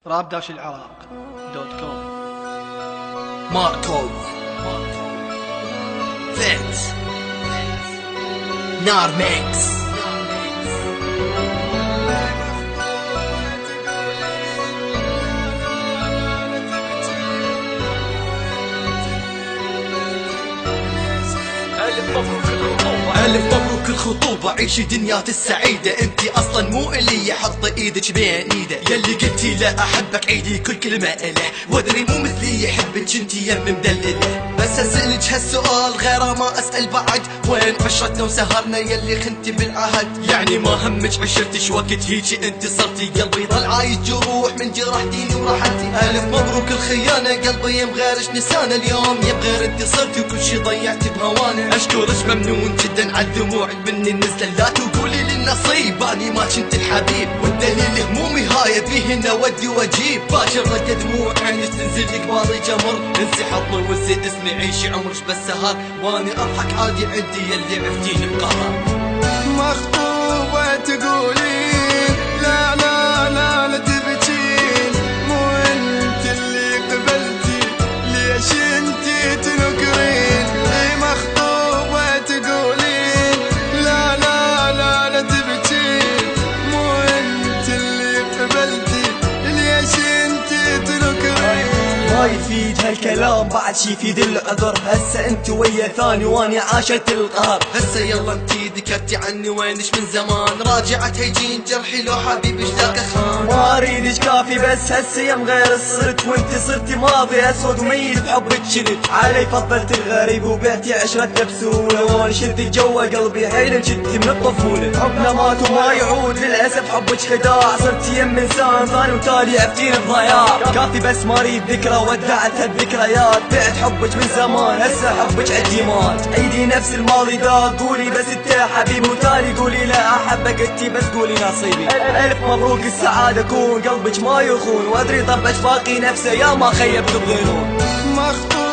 rap-العراق.com ماركو فيت نار ميكس. ألف مبروك الخطوبة، عيشي دنياك السعيدة. انتي اصلا مو اللي يحط ايدك بين ايده، يلي قلتي لا احبك عيدي كل كلمة اله، وادري مو مثلي يحبك انتي يم مدلله. بس اسألك هالسؤال غيره ما اسأل بعد، وين عشرتنا وسهرنا يلي خنتي بالعهد؟ يعني ما همك عشرتش وقت هيجي انتي صرتي قلبي ضل عايش جروح من جرحتيني وراحتي. ألف مبروك الخيانة، قلبي يم غيرش نسانا، اليوم يم غير انتي صرتي وكل شي ضيعتي بهوانا. اشكرك ممنون جدا عالدموع مني نزل، لا تقولي للنصيب اني ما كنت الحبيب، والدليل همومي هاي بيهن اودي واجيب. باكر رد دموع عينك تنزل لك باضي جمر، انسي حضني وانسي اسمي عيشي عمرش بس سهر، واني اضحك عادي عندي يلي عفتيني بقهر. مخطوبة تقولين لا لا لا لا تبكين، مو انت اللي قبلتي ليش انتي تنكرين؟ اي مخطوبة تقولين لا لا لا لا تبكين، مو انت اللي قبلتي ليش انتي تنكرين؟ ما يفيد هالكلام بعد شي يفيد العذر، هسه انت ويا ثاني واني عاشت القهر. هسه يلا انتي ذكرتي عني وينش من زمان، راجعت هيجين جرحي لو حبيبي اشتاق خان. ما اريدش كافي بس هسه يم غير صرت، وانتي صرتي ماضي اسود وميت بحبك شلت. علي فضلت الغريب وبعتي عشرتنا بسهولة، وانا شلت جوا قلبي حيل جدتي من الطفولة. حبنا مات وما يعود للاسف حبك خداع، صرت يم انسان ثاني وتالي عفتيني بضياع. كافي بس ما اريد ذكرى ودعت هالذكريات، بعت حبك من زمان هسه حبك عندي مات. عيدي نفس الماضي ذا قولي بس انت حبيبي، وتالي قولي لا احبك انتي بس قولي نصيبي. الف مبروك السعادة كون قلبك ما يخون، وادري طبعك باقي نفسه يا ما خيبت بظنون. مخطوبة